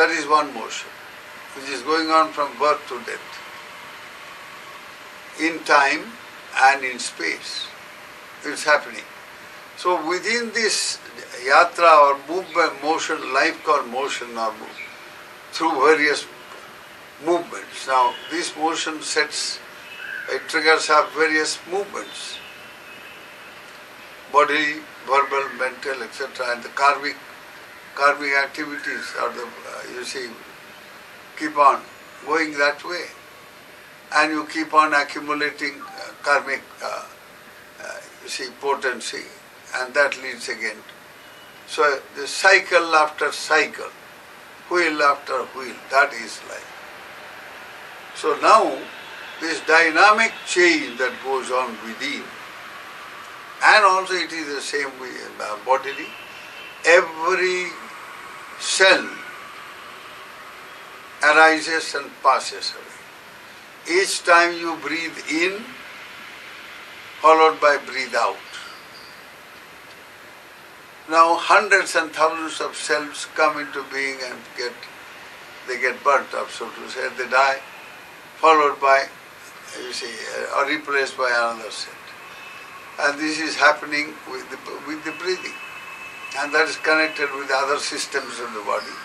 That is one motion, which is going on from birth to death, in time and in space. It's happening. So within this yatra or movement, motion, life called motion or through various movements. Now this motion sets, it triggers up various movements, bodily, verbal, mental, etc. And the karmic activities are the, you see, keep on going that way. And you keep on accumulating karmic, you see, potency, and that leads again. So the cycle after cycle, wheel after wheel, that is life. So now, this dynamic change that goes on within, and also it is the same with bodily, every cell arises and passes away. Each time you breathe in, followed by breathe out. Now hundreds and thousands of cells come into being and they get burnt up, so to say, they die, followed by, you see, or replaced by another cell. And this is happening with the breathing. And that is connected with the other systems of the body.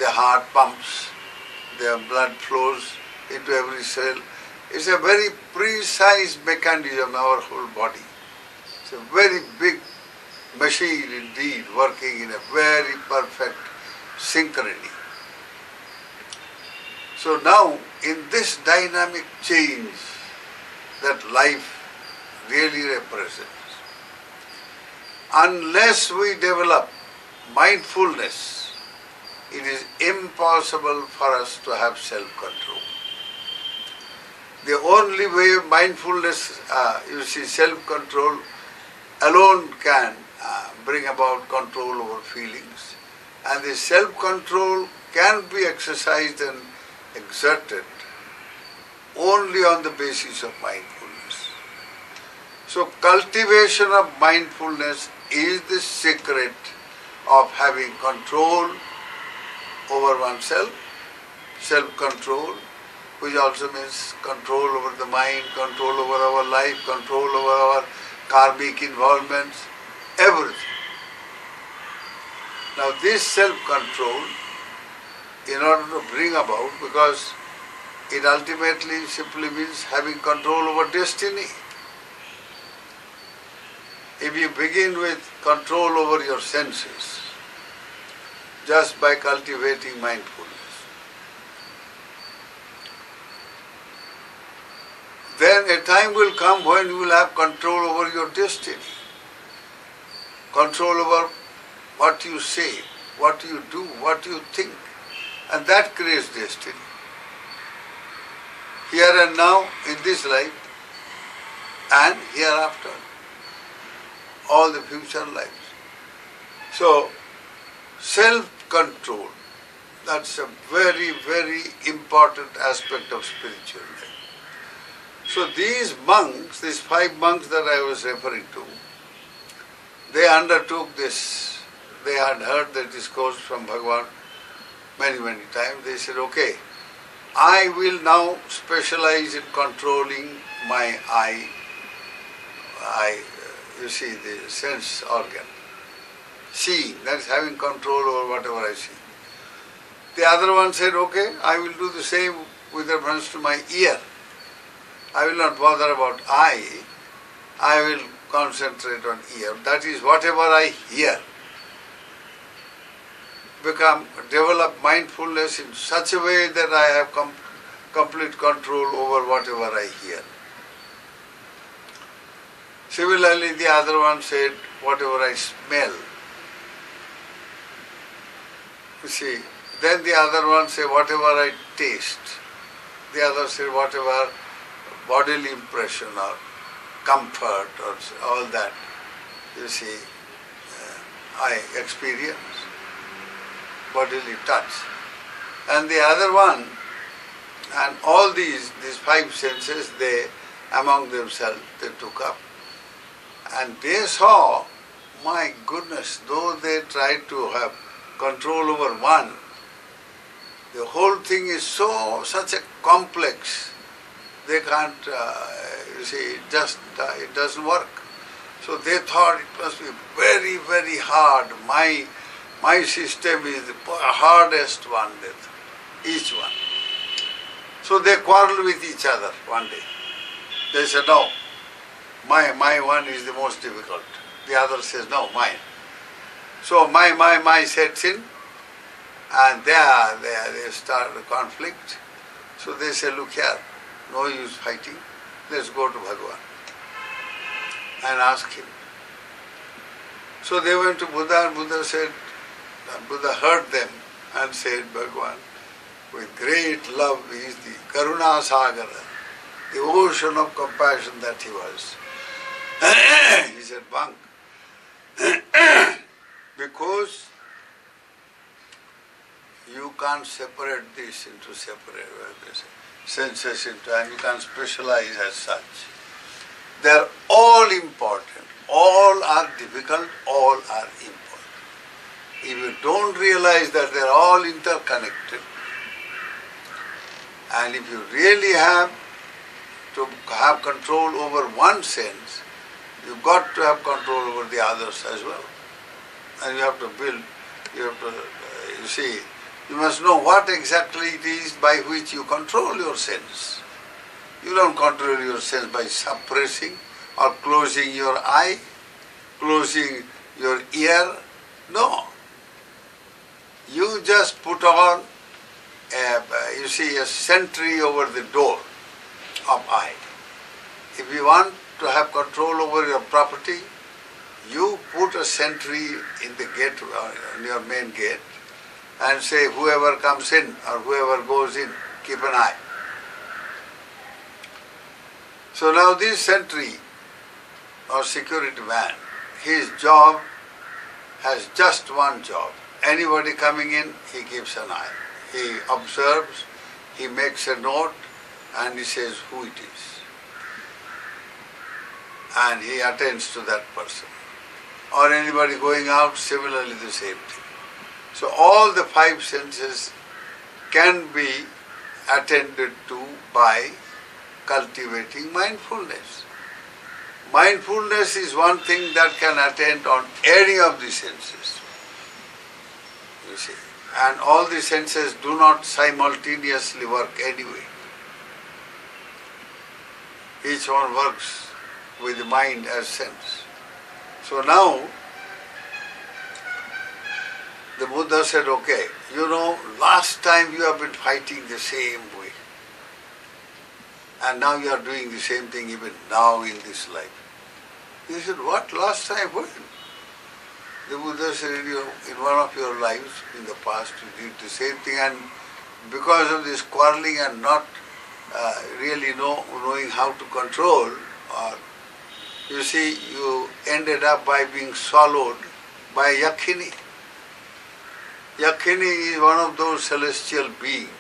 The heart pumps, the blood flows into every cell. It's a very precise mechanism, our whole body. It's a very big machine indeed, working in a very perfect synchrony. So now, in this dynamic change that life really represents, unless we develop mindfulness, it is impossible for us to have self-control. The only way mindfulness, you see, self-control alone can bring about control over feelings. And the self-control can be exercised and exerted only on the basis of mindfulness. So cultivation of mindfulness is the secret of having control over oneself, self-control, which also means control over the mind, control over our life, control over our karmic involvements, everything. Now this self-control, in order to bring about, because it ultimately simply means having control over destiny. If you begin with control over your senses, just by cultivating mindfulness, then a time will come when you will have control over your destiny, control over what you say, what you do, what you think, and that creates destiny. Here and now, in this life, and hereafter, all the future lives. So, self-control, that's a very, very important aspect of spiritual life. So these monks, these 5 monks that I was referring to, they undertook this. They had heard the discourse from Bhagavan many, many times. They said, okay, I will now specialize in controlling my eye, you see, the sense organ. Seeing, that is having control over whatever I see. The other one said, okay, I will do the same with reference to my ear. I will not bother about eye, I will concentrate on ear. That is, whatever I hear, develop mindfulness in such a way that I have complete control over whatever I hear. Similarly, the other one said, whatever I smell. You see, then the other one said, whatever I taste. The other said, whatever bodily impression or comfort or all that, you see, I experience, bodily touch. And the other one, and all these 5 senses, they, among themselves, they took up. And they saw, my goodness, though they tried to have control over one, The whole thing is such a complex, they can't, it doesn't work. So they thought it must be very, very hard. My system is the hardest one, they thought, each one. So they quarreled with each other one day. They said, no, my one is the most difficult. The other says, no, mine. So my sets in, and they start the conflict. So they say, look here, no use fighting, let's go to Bhagavan and ask him. So they went to Buddha, and Buddha heard them and said, Bhagavan, with great love, he is the Karuna Sagara, the ocean of compassion that he was. He said, Bhang, because you can't separate this into separate senses and you can't specialize as such. They are all important. All are difficult, all are important. If you don't realize that they are all interconnected, and if you really have to have control over one sense, you've got to have control over the others as well. And you have to build, you must know what exactly it is by which you control your sense. You don't control your sense by suppressing or closing your eye, closing your ear. No. You just put on a sentry over the door of eye. If you want to have control over your property, you put a sentry in the gate, on your main gate, and say whoever comes in or whoever goes in, keep an eye. So now this sentry or security man, his job has just one job. Anybody coming in, he keeps an eye. He observes, he makes a note, and he says who it is. And he attends to that person. Or anybody going out, similarly the same thing. So all the five senses can be attended to by cultivating mindfulness. Mindfulness is one thing that can attend on any of the senses. You see. And all the senses do not simultaneously work anyway. Each one works with the mind as sense. So now, the Buddha said, okay, last time you have been fighting the same way. And now you are doing the same thing even now in this life. He said, what? Last time when? The Buddha said, in one of your lives in the past you did the same thing, and because of this quarreling and not really knowing how to control, or you ended up by being swallowed by Yakhini. Yakhini is one of those celestial beings,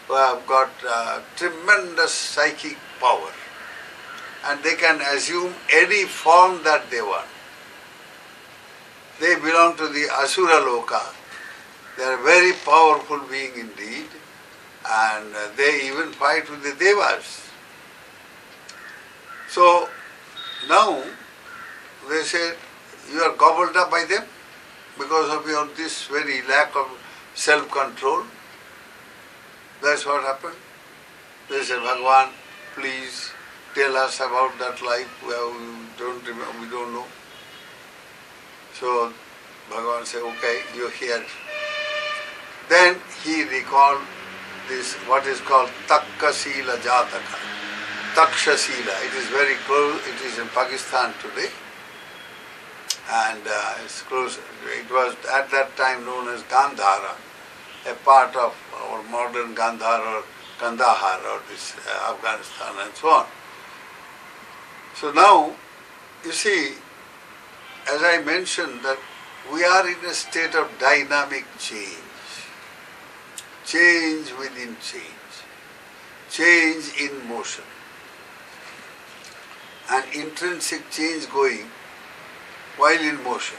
who have got tremendous psychic power, and they can assume any form that they want. They belong to the Asura Loka. They are a very powerful being indeed, and they even fight with the Devas. So now they say you are gobbled up by them because of your this very lack of self-control. That's what happened. They said, Bhagavan, please tell us about that life. We don't know. So Bhagavan said, okay, you hear. Then he recalled this, what is called Takkasila Jataka. Takshasila. It is very close, it is in Pakistan today. And it's close. It was at that time known as Gandhara, a part of our modern Gandhara or Kandahar or this Afghanistan and so on. So now, you see, as I mentioned, that we are in a state of dynamic change. Change within change. Change in motion. An intrinsic change going while in motion.